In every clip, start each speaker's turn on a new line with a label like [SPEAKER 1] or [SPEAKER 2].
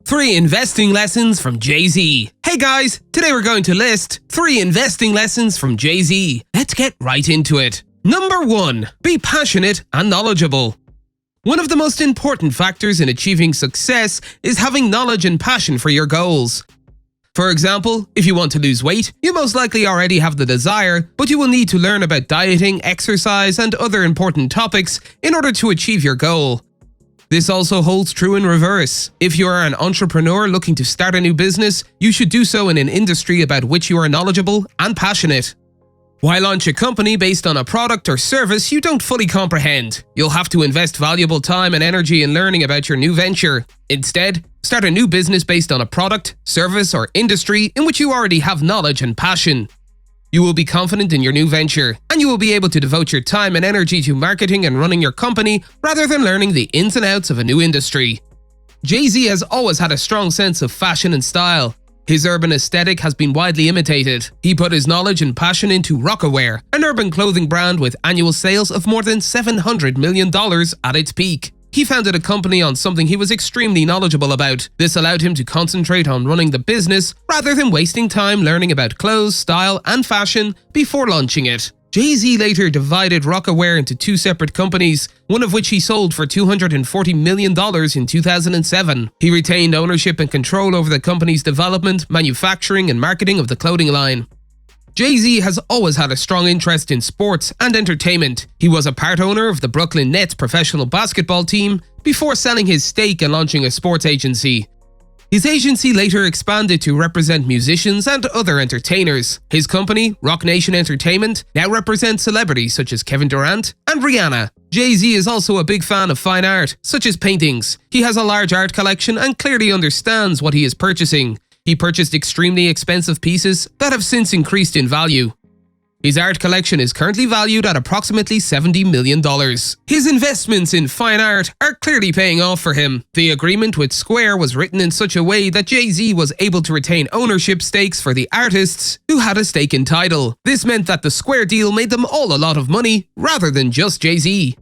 [SPEAKER 1] 3 investing lessons from Jay-Z. Hey guys, today we're going to list 3 investing lessons from Jay-Z. Let's get right into it. Number 1. Be passionate and knowledgeable. One of the most important factors in achieving success is having knowledge and passion for your goals. For example, if you want to lose weight, you most likely already have the desire, but you will need to learn about dieting, exercise, and other important topics in order to achieve your goal. This also holds true in reverse. If you are an entrepreneur looking to start a new business, you should do so in an industry about which you are knowledgeable and passionate. Why launch a company based on a product or service you don't fully comprehend? You'll have to invest valuable time and energy in learning about your new venture. Instead, start a new business based on a product, service, or industry in which you already have knowledge and passion. You will be confident in your new venture, and you will be able to devote your time and energy to marketing and running your company rather than learning the ins and outs of a new industry. Jay-Z has always had a strong sense of fashion and style. His urban aesthetic has been widely imitated. He put his knowledge and passion into Rocawear, an urban clothing brand with annual sales of more than $700 million at its peak. He founded a company on something he was extremely knowledgeable about. This allowed him to concentrate on running the business rather than wasting time learning about clothes, style, and fashion before launching it. Jay-Z later divided Rocawear into 2 separate companies, one of which he sold for $240 million in 2007. He retained ownership and control over the company's development, manufacturing, and marketing of the clothing line. Jay-Z has always had a strong interest in sports and entertainment. He was a part owner of the Brooklyn Nets professional basketball team before selling his stake and launching a sports agency. His agency later expanded to represent musicians and other entertainers. His company, Roc Nation Entertainment, now represents celebrities such as Kevin Durant and Rihanna. Jay-Z is also a big fan of fine art, such as paintings. He has a large art collection and clearly understands what he is purchasing. He purchased extremely expensive pieces that have since increased in value. His art collection is currently valued at approximately $70 million. His investments in fine art are clearly paying off for him. The agreement with Square was written in such a way that Jay-Z was able to retain ownership stakes for the artists who had a stake in Tidal. This meant that the Square deal made them all a lot of money, rather than just Jay-Z.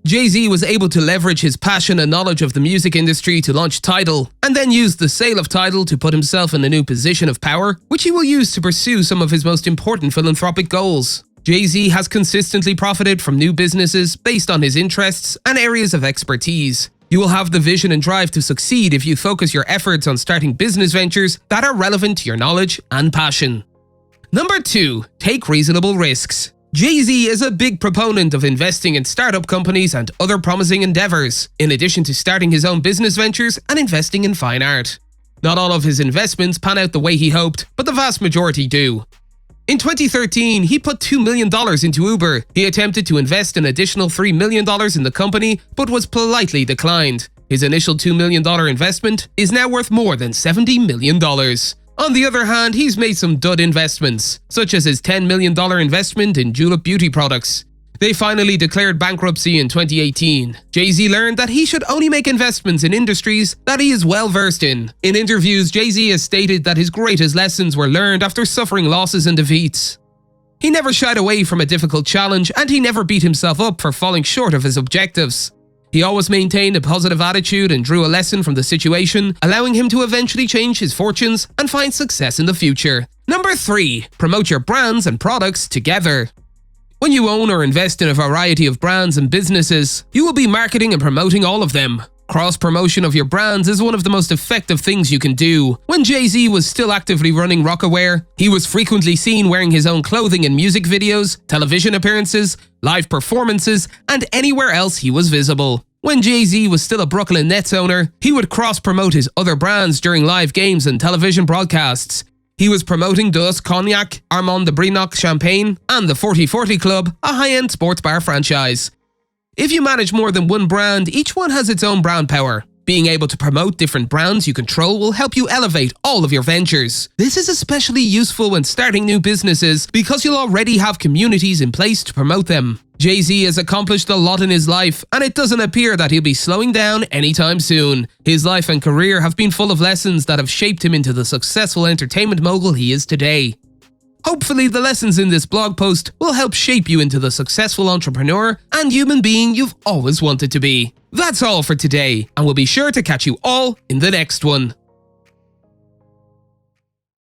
[SPEAKER 1] Jay-Z was able to leverage his passion and knowledge of the music industry to launch Tidal, and then used the sale of Tidal to put himself in a new position of power, which he will use to pursue some of his most important philanthropic goals. Jay-Z has consistently profited from new businesses based on his interests and areas of expertise. You will have the vision and drive to succeed if you focus your efforts on starting business ventures that are relevant to your knowledge and passion. Number 2. Take reasonable risks. Jay-Z is a big proponent of investing in startup companies and other promising endeavors, in addition to starting his own business ventures and investing in fine art. Not all of his investments pan out the way he hoped, but the vast majority do. In 2013, he put $2 million into Uber. He attempted to invest an additional $3 million in the company, but was politely declined. His initial $2 million investment is now worth more than $70 million. On the other hand, he's made some dud investments, such as his $10 million investment in Julep Beauty Products. They finally declared bankruptcy in 2018. Jay-Z learned that he should only make investments in industries that he is well versed in. In interviews, Jay-Z has stated that his greatest lessons were learned after suffering losses and defeats. He never shied away from a difficult challenge, and he never beat himself up for falling short of his objectives. He always maintained a positive attitude and drew a lesson from the situation, allowing him to eventually change his fortunes and find success in the future. Number 3. Promote your brands and products together. When you own or invest in a variety of brands and businesses, you will be marketing and promoting all of them. Cross-promotion of your brands is one of the most effective things you can do. When Jay-Z was still actively running Rocawear, he was frequently seen wearing his own clothing in music videos, television appearances, live performances, and anywhere else he was visible. When Jay-Z was still a Brooklyn Nets owner, he would cross-promote his other brands during live games and television broadcasts. He was promoting Dus Cognac, Armand de Brignac Champagne, and the 4040 Club, a high-end sports bar franchise. If you manage more than one brand, each one has its own brand power. Being able to promote different brands you control will help you elevate all of your ventures. This is especially useful when starting new businesses because you'll already have communities in place to promote them. Jay-Z has accomplished a lot in his life, and it doesn't appear that he'll be slowing down anytime soon. His life and career have been full of lessons that have shaped him into the successful entertainment mogul he is today. Hopefully the lessons in this blog post will help shape you into the successful entrepreneur and human being you've always wanted to be. That's all for today, and we'll be sure to catch you all in the next one.